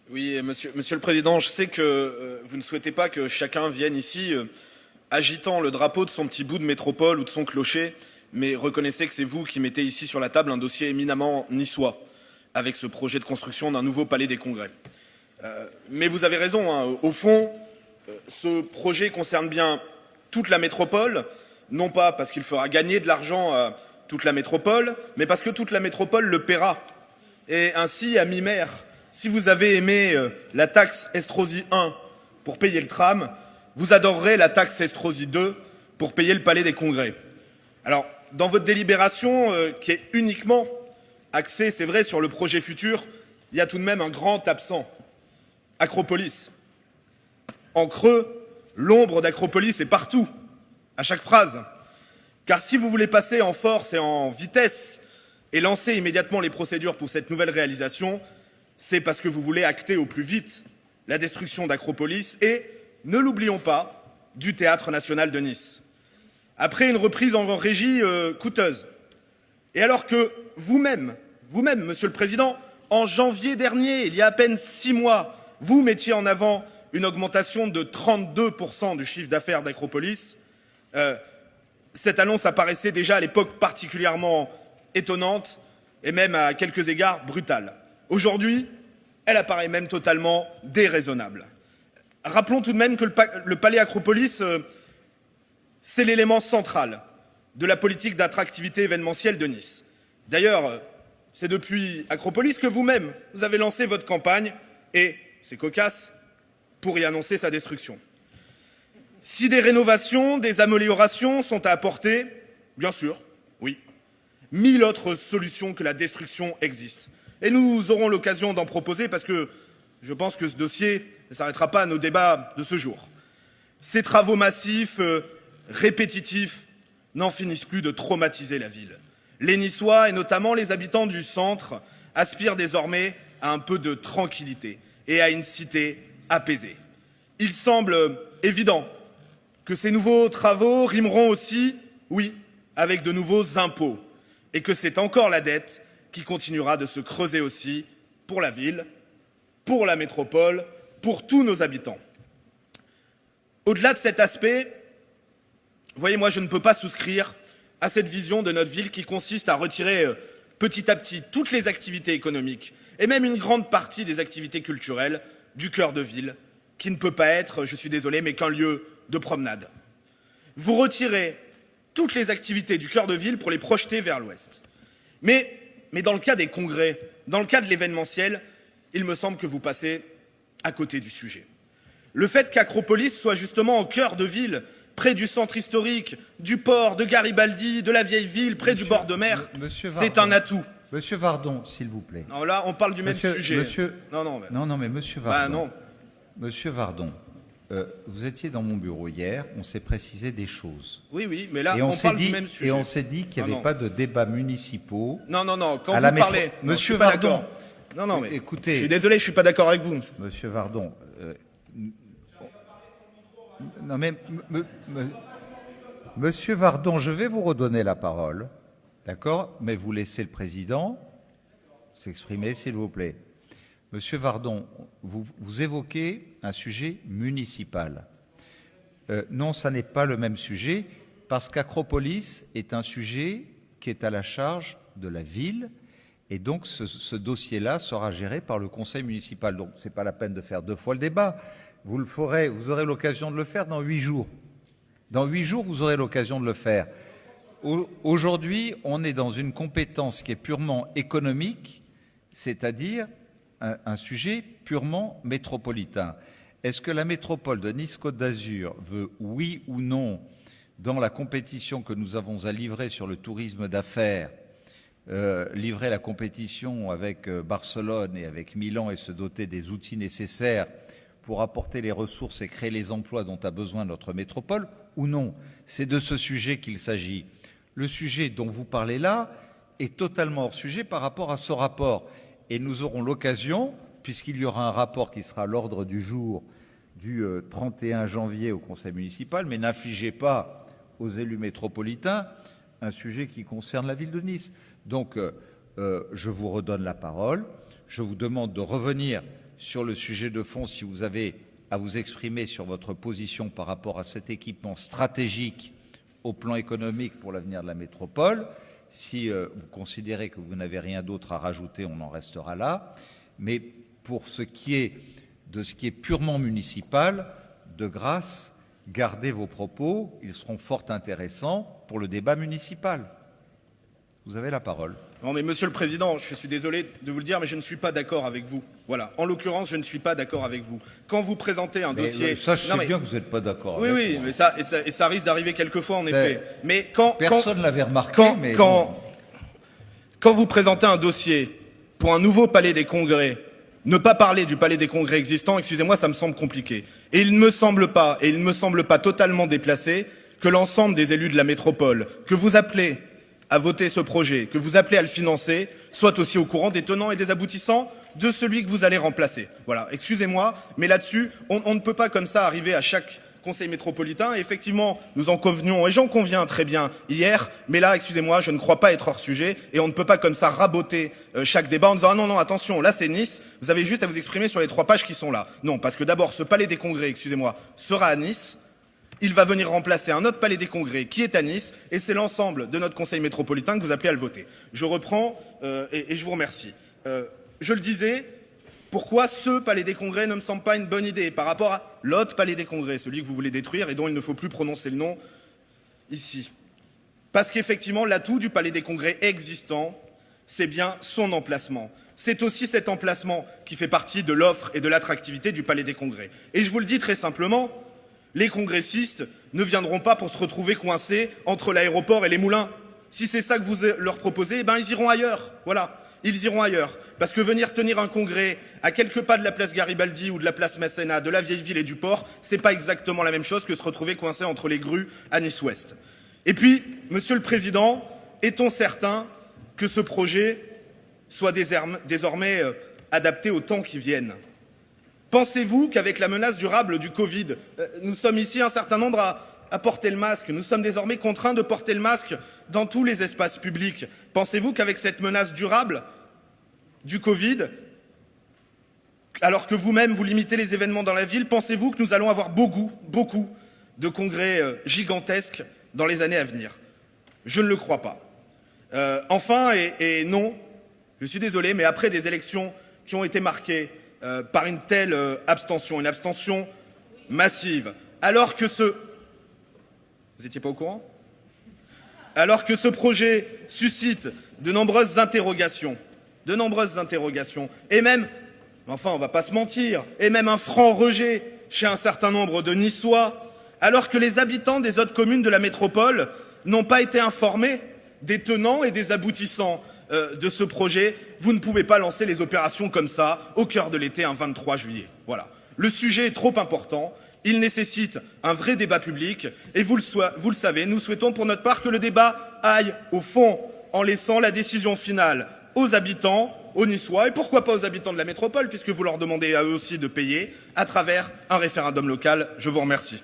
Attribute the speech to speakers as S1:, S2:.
S1: Oui, monsieur le Président, je sais que vous ne souhaitez pas que chacun vienne ici agitant le drapeau de son petit bout de métropole ou de son clocher, mais reconnaissez que c'est vous qui mettez ici sur la table un dossier éminemment niçois, avec ce projet de construction d'un nouveau palais des congrès. Mais vous avez raison, hein, au fond, ce projet concerne bien toute la métropole, non pas parce qu'il fera gagner de l'argent à toute la métropole, mais parce que toute la métropole le paiera. Et ainsi, à mi-mer, si vous avez aimé la taxe Estrosi 1 pour payer le tram, vous adorerez la taxe Estrosi 2 pour payer le palais des congrès. Alors, dans votre délibération, qui est uniquement axée, c'est vrai, sur le projet futur, il y a tout de même un grand absent. Acropolis. En creux, l'ombre d'Acropolis est partout, à chaque phrase. Car si vous voulez passer en force et en vitesse et lancer immédiatement les procédures pour cette nouvelle réalisation, c'est parce que vous voulez acter au plus vite la destruction d'Acropolis et, ne l'oublions pas, du Théâtre national de Nice. Après une reprise en régie coûteuse, et alors que vous-même, Monsieur le Président, en janvier dernier, il y a à peine 6 mois, vous mettiez en avant une augmentation de 32% du chiffre d'affaires d'Acropolis, cette annonce apparaissait déjà à l'époque particulièrement étonnante et même à quelques égards brutale. Aujourd'hui, elle apparaît même totalement déraisonnable. Rappelons tout de même que le palais Acropolis, c'est l'élément central de la politique d'attractivité événementielle de Nice. D'ailleurs, c'est depuis Acropolis que vous-même, vous avez lancé votre campagne et, c'est cocasse, pour y annoncer sa destruction. Si des rénovations, des améliorations sont à apporter, bien sûr, oui, 1000 autres solutions que la destruction existent. Et nous aurons l'occasion d'en proposer parce que je pense que ce dossier ne s'arrêtera pas à nos débats de ce jour. Ces travaux massifs, répétitifs, n'en finissent plus de traumatiser la ville. Les Niçois, et notamment les habitants du centre, aspirent désormais à un peu de tranquillité et à une cité apaisée. Il semble évident que ces nouveaux travaux rimeront aussi, oui, avec de nouveaux impôts, et que c'est encore la dette qui continuera de se creuser aussi pour la ville, pour la métropole, pour tous nos habitants. Au-delà de cet aspect, vous voyez, moi je ne peux pas souscrire à cette vision de notre ville qui consiste à retirer petit à petit toutes les activités économiques et même une grande partie des activités culturelles du cœur de ville, qui ne peut pas être, je suis désolé, mais qu'un lieu de promenade. Vous retirez toutes les activités du cœur de ville pour les projeter vers l'ouest. Mais dans le cas des congrès, dans le cas de l'événementiel, il me semble que vous passez à côté du sujet. Le fait qu'Acropolis soit justement au cœur de ville, près du centre historique, du port, de Garibaldi, de la vieille ville, près du bord de mer, c'est un atout.
S2: Monsieur Vardon, s'il vous plaît.
S1: Non, là, on parle du même sujet.
S2: Non, mais monsieur Vardon.
S1: Bah, non.
S2: Monsieur Vardon, vous étiez dans mon bureau hier, on s'est précisé des choses.
S1: Oui, mais là, on parle du même sujet.
S2: Et on s'est dit qu'il n'y avait pas de débats municipaux.
S1: Non, quand vous parlez...
S2: Monsieur Vardon.
S1: Non, mais
S2: écoutez...
S1: Je suis désolé, je ne suis pas d'accord avec vous.
S2: Monsieur Vardon... Non, mais... Monsieur Vardon, je vais vous redonner la parole, d'accord? Mais vous laissez le président s'exprimer, s'il vous plaît. Monsieur Vardon, vous évoquez un sujet municipal. Non, ça n'est pas le même sujet, parce qu'Acropolis est un sujet qui est à la charge de la ville, et donc ce dossier-là sera géré par le conseil municipal. Donc ce n'est pas la peine de faire 2 fois le débat. Vous aurez l'occasion de le faire dans 8 jours. Dans 8 jours, vous aurez l'occasion de le faire. Aujourd'hui, on est dans une compétence qui est purement économique, c'est-à-dire un sujet purement métropolitain. Est-ce que la métropole de Nice-Côte d'Azur veut, oui ou non, dans la compétition que nous avons à livrer sur le tourisme d'affaires, livrer la compétition avec Barcelone et avec Milan et se doter des outils nécessaires pour apporter les ressources et créer les emplois dont a besoin notre métropole, ou non? C'est de ce sujet qu'il s'agit. Le sujet dont vous parlez là est totalement hors sujet par rapport à ce rapport. Et nous aurons l'occasion, puisqu'il y aura un rapport qui sera à l'ordre du jour du 31 janvier au Conseil municipal, mais n'infligez pas aux élus métropolitains un sujet qui concerne la ville de Nice. Donc, je vous redonne la parole. Je vous demande de revenir sur le sujet de fond, si vous avez à vous exprimer sur votre position par rapport à cet équipement stratégique au plan économique pour l'avenir de la métropole. Si vous considérez que vous n'avez rien d'autre à rajouter, on en restera là. Mais pour ce qui est de ce qui est purement municipal, de grâce, gardez vos propos, ils seront fort intéressants pour le débat municipal. Vous avez la parole.
S1: Non mais Monsieur le Président, je suis désolé de vous le dire, mais je ne suis pas d'accord avec vous. Voilà. En l'occurrence, je ne suis pas d'accord avec vous. Quand vous présentez un dossier...
S2: Ça, je sais bien que vous n'êtes pas d'accord avec
S1: Oui,
S2: moi.
S1: mais ça risque d'arriver quelquefois, en effet. Mais
S2: personne ne l'avait remarqué, mais...
S1: Quand vous présentez un dossier pour un nouveau palais des congrès, ne pas parler du palais des congrès existant, excusez-moi, ça me semble compliqué. Et il ne me semble pas totalement déplacé que l'ensemble des élus de la métropole, que vous appelez à voter ce projet, que vous appelez à le financer, soit aussi au courant des tenants et des aboutissants de celui que vous allez remplacer. Voilà, excusez-moi, mais là-dessus, on ne peut pas comme ça arriver à chaque conseil métropolitain. Et effectivement, nous en convenions, et j'en conviens très bien hier, mais là, excusez-moi, je ne crois pas être hors sujet, et on ne peut pas comme ça raboter chaque débat en disant « Ah non, attention, là c'est Nice, vous avez juste à vous exprimer sur les 3 pages qui sont là ». Non, parce que d'abord, ce palais des congrès, excusez-moi, sera à Nice. Il va venir remplacer un autre palais des congrès qui est à Nice, et c'est l'ensemble de notre conseil métropolitain que vous appelez à le voter. Je reprends, et je vous remercie. Je le disais, pourquoi ce palais des congrès ne me semble pas une bonne idée par rapport à l'autre palais des congrès, celui que vous voulez détruire et dont il ne faut plus prononcer le nom ici. Parce qu'effectivement, l'atout du palais des congrès existant, c'est bien son emplacement. C'est aussi cet emplacement qui fait partie de l'offre et de l'attractivité du palais des congrès. Et je vous le dis très simplement, les congressistes ne viendront pas pour se retrouver coincés entre l'aéroport et les moulins. Si c'est ça que vous leur proposez, eh ben ils iront ailleurs. Voilà, ils iront ailleurs. Parce que venir tenir un congrès à quelques pas de la place Garibaldi ou de la place Masséna, de la vieille ville et du port, c'est pas exactement la même chose que se retrouver coincé entre les grues à Nice-Ouest. Et puis, Monsieur le Président, est-on certain que ce projet soit désormais adapté aux temps qui viennent ? Pensez-vous qu'avec la menace durable du Covid, nous sommes ici un certain nombre à porter le masque, nous sommes désormais contraints de porter le masque dans tous les espaces publics. Pensez-vous qu'avec cette menace durable du Covid, alors que vous-même vous limitez les événements dans la ville, pensez-vous que nous allons avoir beaucoup de congrès gigantesques dans les années à venir? Je ne le crois pas. Enfin, et non, je suis désolé, mais après des élections qui ont été marquées par une telle abstention, une abstention massive, alors que ce... Vous n'étiez pas au courant? Alors que ce projet suscite de nombreuses interrogations, et même, enfin on ne va pas se mentir, et même un franc rejet chez un certain nombre de Niçois, alors que les habitants des autres communes de la métropole n'ont pas été informés des tenants et des aboutissants de ce projet, vous ne pouvez pas lancer les opérations comme ça, au cœur de l'été, un 23 juillet. Voilà. Le sujet est trop important, il nécessite un vrai débat public, et vous le savez, nous souhaitons pour notre part que le débat aille au fond, en laissant la décision finale aux habitants, aux Niçois, et pourquoi pas aux habitants de la métropole, puisque vous leur demandez à eux aussi de payer, à travers un référendum local. Je vous remercie.